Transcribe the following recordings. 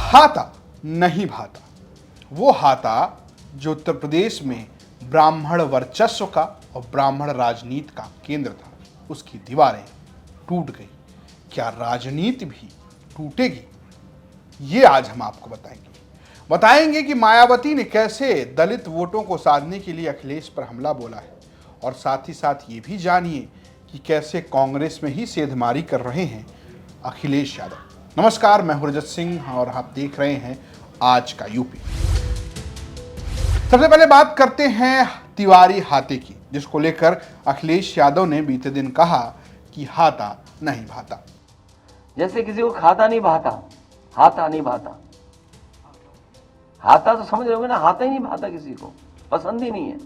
हाता नहीं भाता, वो हाता जो उत्तर प्रदेश में ब्राह्मण वर्चस्व का और ब्राह्मण राजनीति का केंद्र था, उसकी दीवारें टूट गई। क्या राजनीति भी टूटेगी? ये आज हम आपको बताएंगे कि मायावती ने कैसे दलित वोटों को साधने के लिए अखिलेश पर हमला बोला है, और साथ ही साथ ये भी जानिए कि कैसे कांग्रेस में ही सेंधमारी कर रहे हैं अखिलेश यादव। नमस्कार, मैं हूं रजत सिंह और आप देख रहे हैं आज का यूपी। सबसे पहले बात करते हैं तिवारी हाते की, जिसको लेकर अखिलेश यादव ने बीते दिन कहा कि हाता नहीं भाता। जैसे किसी को खाता नहीं भाता, हाथा नहीं भाता। हाथा तो समझ रहे होगे ना, हाथा ही नहीं भाता, किसी को पसंद ही नहीं है,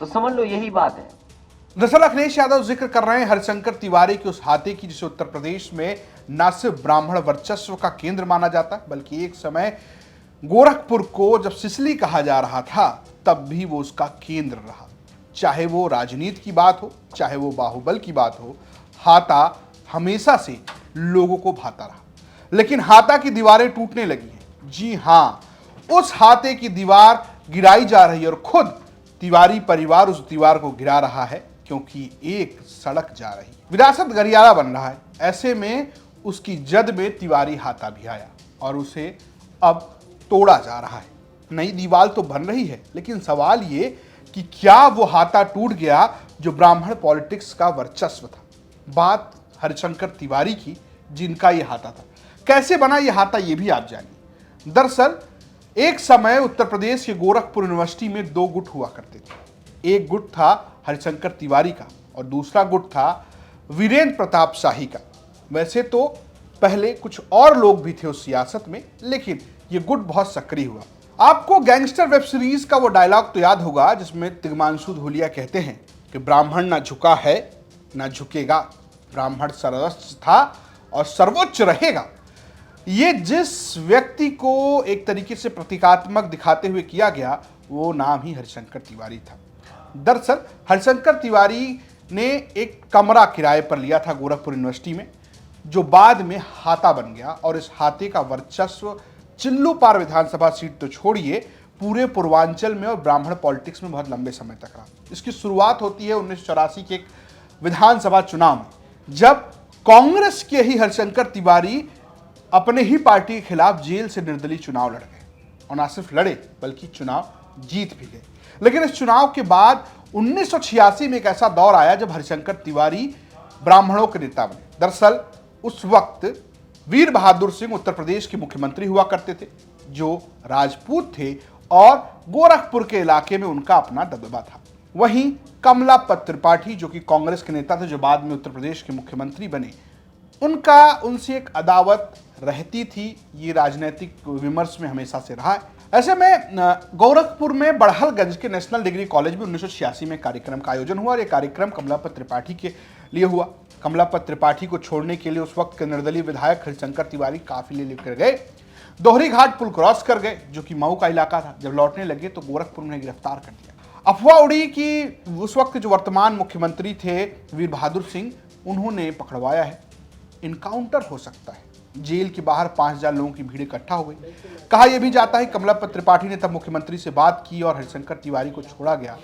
तो समझ लो यही बात है। दरअसल अखिलेश यादव जिक्र कर रहे हैं हरिशंकर तिवारी के उस हाथे की, जिसे उत्तर प्रदेश में न सिर्फ ब्राह्मण वर्चस्व का केंद्र माना जाता, बल्कि एक समय गोरखपुर को जब सिसली कहा जा रहा था तब भी वो उसका केंद्र रहा। चाहे वो राजनीति की बात हो, चाहे वो बाहुबल की बात हो, हाता हमेशा से लोगों को भाता रहा। लेकिन हाता की दीवारें टूटने लगी हैं। जी हां, उस हाथे की दीवार गिराई जा रही है और खुद तिवारी परिवार उस दीवार को गिरा रहा है, क्योंकि एक सड़क जा रही है, विरासत गलियारा बन रहा है। ऐसे में उसकी जद में तिवारी हाथा भी आया और उसे अब तोड़ा जा रहा है। नई दीवार तो बन रही है, लेकिन सवाल ये कि क्या वो हाथा टूट गया जो ब्राह्मण पॉलिटिक्स का वर्चस्व था। बात हरिशंकर तिवारी की, जिनका ये हाथा था। कैसे बना ये हाथा, ये भी आप जानिए। दरअसल एक समय उत्तर प्रदेश के गोरखपुर यूनिवर्सिटी में दो गुट हुआ करते थे। एक गुट था हरिशंकर तिवारी का और दूसरा गुट था वीरेंद्र प्रताप शाही का। वैसे तो पहले कुछ और लोग भी थे उस सियासत में, लेकिन ये गुट बहुत सक्रिय हुआ। आपको गैंगस्टर वेब सीरीज का वो डायलॉग तो याद होगा जिसमें तिग्मांशु धूलिया कहते हैं कि ब्राह्मण ना झुका है ना झुकेगा, ब्राह्मण सर्वोच्च था और सर्वोच्च रहेगा। ये जिस व्यक्ति को एक तरीके से प्रतीकात्मक दिखाते हुए किया गया, वो नाम ही हरिशंकर तिवारी था। दरअसल हरिशंकर तिवारी ने एक कमरा किराए पर लिया था गोरखपुर यूनिवर्सिटी में, जो बाद में हाथा बन गया। और इस हाथे का वर्चस्व चिल्लूपार विधानसभा सीट तो छोड़िए, पूरे पूर्वांचल में और ब्राह्मण पॉलिटिक्स में बहुत लंबे समय तक रहा। इसकी शुरुआत होती है 1984 के एक विधानसभा चुनाव में, जब कांग्रेस के ही हरिशंकर तिवारी अपने ही पार्टी के खिलाफ जेल से निर्दलीय चुनाव लड़ गए, और न सिर्फ लड़े बल्कि चुनाव जीत भी गए। लेकिन इस चुनाव के बाद 1986 में एक ऐसा दौर आया जब हरिशंकर तिवारी ब्राह्मणों के नेता बने। दरअसल उस वक्त वीर बहादुर सिंह उत्तर प्रदेश के मुख्यमंत्री हुआ करते थे, जो राजपूत थे और गोरखपुर के इलाके में उनका अपना दबदबा था। वहीं कमलापत त्रिपाठी, जो कि कांग्रेस के नेता थे, जो बाद में उत्तर प्रदेश के मुख्यमंत्री बने, उनका उनसे एक अदावत रहती थी। ये राजनीतिक विमर्श में हमेशा से रहा है। ऐसे में गोरखपुर में बड़हलगंज के नेशनल डिग्री कॉलेज में 1986 में कार्यक्रम का आयोजन हुआ और ये कार्यक्रम कमलापत त्रिपाठी के लिए हुआ। कमलापत त्रिपाठी को छोड़ने के लिए उस वक्त के निर्दलीय विधायक हरिशंकर तिवारी काफिले लेकर गए, दोहरी घाट पुल क्रॉस कर गए, जो कि मऊ का इलाका था। जब लौटने लगे तो गोरखपुर में गिरफ्तार कर दिया। अफवाह उड़ी कि उस वक्त जो वर्तमान मुख्यमंत्री थे वीर बहादुर सिंह, उन्होंने पकड़वाया है, इनकाउंटर हो सकता है। जेल के बाहर 5000 लोगों की भीड़ इकट्ठा हो गई। कहा यह भी जाता है कमलापत त्रिपाठी ने तब मुख्यमंत्री से बात की और हरिशंकर तिवारी को छोड़ा गया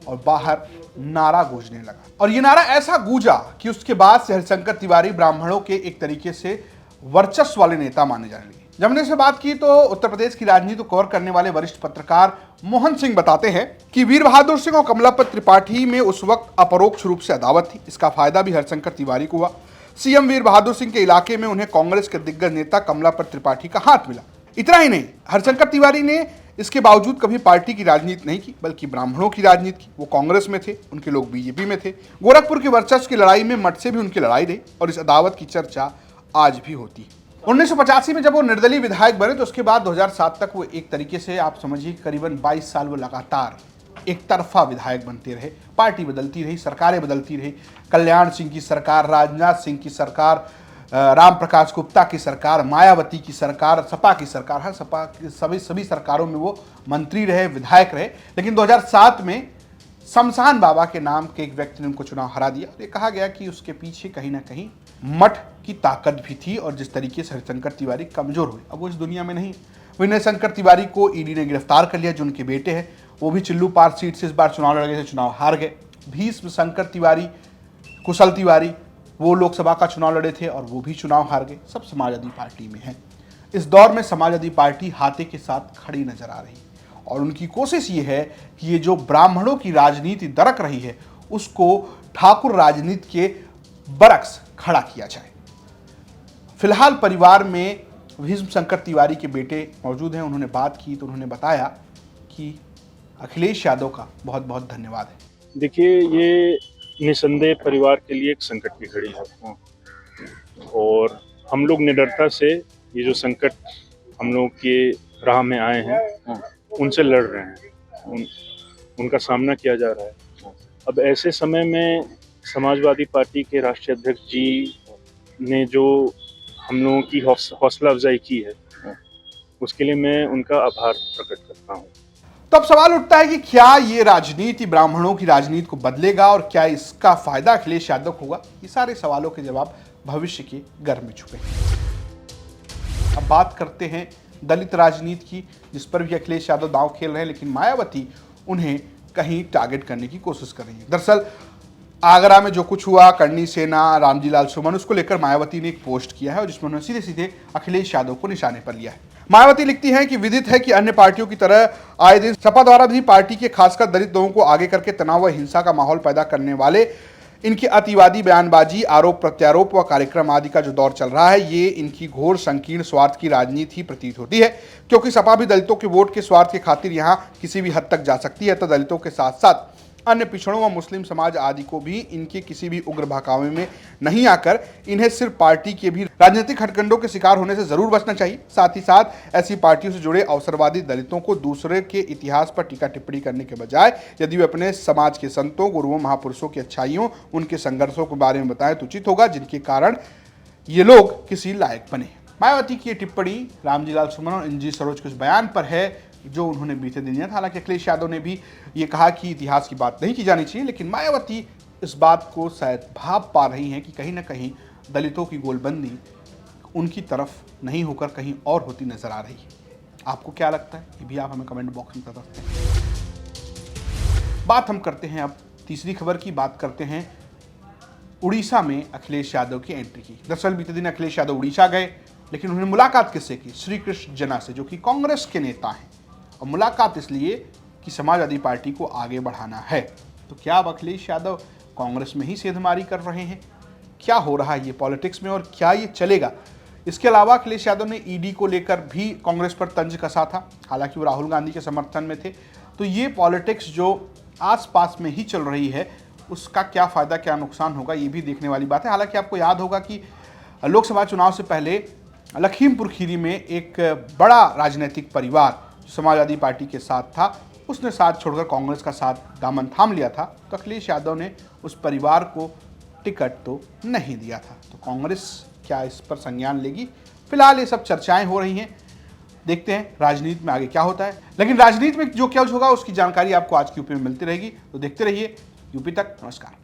और बाहर नारा गूंजने लगा। और ये नारा ऐसा गूंजा कि उसके बाद से हरिशंकर तिवारी ब्राह्मणों के एक तरीके से वर्चस्व वाले नेता माने जाने लगे। जब हमने इससे बात की तो उत्तर प्रदेश की राजनीति को कवर करने वाले वरिष्ठ पत्रकार मोहन सिंह बताते हैं कि वीर बहादुर सिंह और कमलापत त्रिपाठी में उस वक्त अपरोक्ष रूप से अदावत थी। इसका फायदा भी हरिशंकर तिवारी को हुआ। सीएम वीर बहादुर सिंह के इलाके में उन्हें कांग्रेस के दिग्गज नेता कमलापत त्रिपाठी का हाथ मिला। इतना ही नहीं, हरिशंकर तिवारी ने इसके बावजूद कभी पार्टी की राजनीति नहीं की, बल्कि ब्राह्मणों की राजनीति की। वो कांग्रेस में थे, उनके लोग बीजेपी में थे। गोरखपुर के वर्चस्व की लड़ाई में मठ से भी उनकी लड़ाई रही और इस अदावत की चर्चा आज भी होती है। 1985 में जब वो निर्दलीय विधायक बने तो उसके बाद 2007 तक वो एक तरीके से आप समझिए करीबन 22 साल वो लगातार एक तरफा विधायक बनते रहे। पार्टी बदलती रही, सरकारें बदलती रही। कल्याण सिंह की सरकार, राजनाथ सिंह की सरकार, राम प्रकाश गुप्ता की सरकार, मायावती की सरकार, सपा की सरकार, हर सपा की सभी सरकारों में वो मंत्री रहे, विधायक रहे। लेकिन 2007 में शमशान बाबा के नाम के एक व्यक्ति ने उनको चुनाव हरा दिया। ये कहा गया कि उसके पीछे कहीं ना कहीं मठ की ताकत भी थी और जिस तरीके से हरिशंकर तिवारी कमजोर हुए, अब वो इस दुनिया में नहीं है। विनय शंकर तिवारी को ईडी ने गिरफ्तार कर लिया, जो उनके बेटे हैं, वो भी चिल्लूपार सीट से इस बार चुनाव लड़े थे, चुनाव हार गए। भीष्म शंकर तिवारी, कुशल तिवारी, वो लोकसभा का चुनाव लड़े थे और वो भी चुनाव हार गए। सब समाजवादी पार्टी में हैं। इस दौर में समाजवादी पार्टी हाथे के साथ खड़ी नजर आ रही है और उनकी कोशिश ये है कि ये जो ब्राह्मणों की राजनीति दरक रही है उसको ठाकुर राजनीति के बरक्स खड़ा किया जाए। फिलहाल परिवार में भीष्म शंकर तिवारी के बेटे मौजूद हैं। उन्होंने बात की तो उन्होंने बताया कि अखिलेश यादव का बहुत बहुत धन्यवाद है। देखिए, ये निसंदेह परिवार के लिए एक संकट की घड़ी है और हम लोग निडरता से ये जो संकट हम लोग के राह में आए हैं उनसे लड़ रहे हैं, उनका सामना किया जा रहा है। अब ऐसे समय में समाजवादी पार्टी के राष्ट्रीय अध्यक्ष जी ने जो हम लोगों की हौसला अफजाई की है उसके लिए मैं उनका आभार प्रकट करता हूँ। तो अब सवाल उठता है कि क्या ये राजनीति ब्राह्मणों की राजनीति को बदलेगा और क्या इसका फायदा अखिलेश यादव को होगा? ये सारे सवालों के जवाब भविष्य के गर्भ में छुपे हैं। अब बात करते हैं दलित राजनीति की, जिस पर भी अखिलेश यादव दांव खेल रहे हैं, लेकिन मायावती उन्हें कहीं टारगेट करने की कोशिश कर रही है। दरअसल आगरा में जो कुछ हुआ, करणी सेना, रामजी लाल सुमन, उसको लेकर मायावती ने एक पोस्ट किया है और जिसमें उन्होंने सीधे सीधे अखिलेश यादव को निशाने पर लिया है। मायावती लिखती हैं कि विदित है कि अन्य पार्टियों की तरह आए दिन सपा द्वारा भी पार्टी के खासकर दलित लोगों को आगे करके तनाव व हिंसा का माहौल पैदा करने वाले इनकी अतिवादी बयानबाजी, आरोप प्रत्यारोप व कार्यक्रम आदि का जो दौर चल रहा है, ये इनकी घोर संकीर्ण स्वार्थ की राजनीति ही प्रतीत होती है। क्योंकि सपा भी दलितों के वोट के स्वार्थ के खातिर यहाँ किसी भी हद तक जा सकती है, तो दलितों के साथ साथ अन्य पिछड़ों व मुस्लिम समाज आदि को भी इनके किसी भी उग्र बहकावे में नहीं आकर इन्हें सिर्फ पार्टी के भी राजनीतिक हटकंडों के शिकार होने से जरूर बचना चाहिए। साथ ही साथ ऐसी पार्टियों से जुड़े अवसरवादी दलितों को दूसरे के इतिहास पर टीका टिप्पणी करने के बजाय यदि वे अपने समाज के संतों, गुरुओं, महापुरुषों की अच्छाइयों, उनके संघर्षों के बारे में बताएं तो उचित होगा, जिनके कारण ये लोग किसी लायक बने। मायावती की टिप्पणी रामजी लाल सुमन और एनजी सरोज के उस बयान पर है जो उन्होंने बीते दिन दिया था। हालांकि अखिलेश यादव ने भी ये कहा कि इतिहास की बात नहीं की जानी चाहिए, लेकिन मायावती इस बात को शायद भाप पा रही हैं कि कहीं ना कहीं दलितों की गोलबंदी उनकी तरफ नहीं होकर कहीं और होती नजर आ रही है। आपको क्या लगता है, ये भी आप हमें कमेंट बॉक्स में बता सकते हैं। बात हम करते हैं अब तीसरी खबर की। बात करते हैं उड़ीसा में अखिलेश यादव की एंट्री की। दरअसल बीते दिन अखिलेश यादव उड़ीसा गए, लेकिन उन्होंने मुलाकात किससे की? श्री कृष्ण जना से, जो कि कांग्रेस के नेता हैं। और मुलाकात इसलिए कि समाजवादी पार्टी को आगे बढ़ाना है। तो क्या अब अखिलेश यादव कांग्रेस में ही सेंधमारी कर रहे हैं? क्या हो रहा है ये पॉलिटिक्स में और क्या ये चलेगा? इसके अलावा अखिलेश यादव ने ईडी को लेकर भी कांग्रेस पर तंज कसा था, हालांकि वो राहुल गांधी के समर्थन में थे। तो ये पॉलिटिक्स जो आसपास में ही चल रही है, उसका क्या फायदा क्या नुकसान होगा, ये भी देखने वाली बात है। हालांकि आपको याद होगा कि लोकसभा चुनाव से पहले लखीमपुर खीरी में एक बड़ा राजनीतिक परिवार समाजवादी पार्टी के साथ था, उसने साथ छोड़कर कांग्रेस का साथ दामन थाम लिया था। तो अखिलेश यादव ने उस परिवार को टिकट तो नहीं दिया था। तो कांग्रेस क्या इस पर संज्ञान लेगी? फिलहाल ये सब चर्चाएं हो रही हैं, देखते हैं राजनीति में आगे क्या होता है। लेकिन राजनीति में जो क्या होगा उसकी जानकारी आपको आज की यूपी में मिलती रहेगी। तो देखते रहिए यूपी तक। नमस्कार।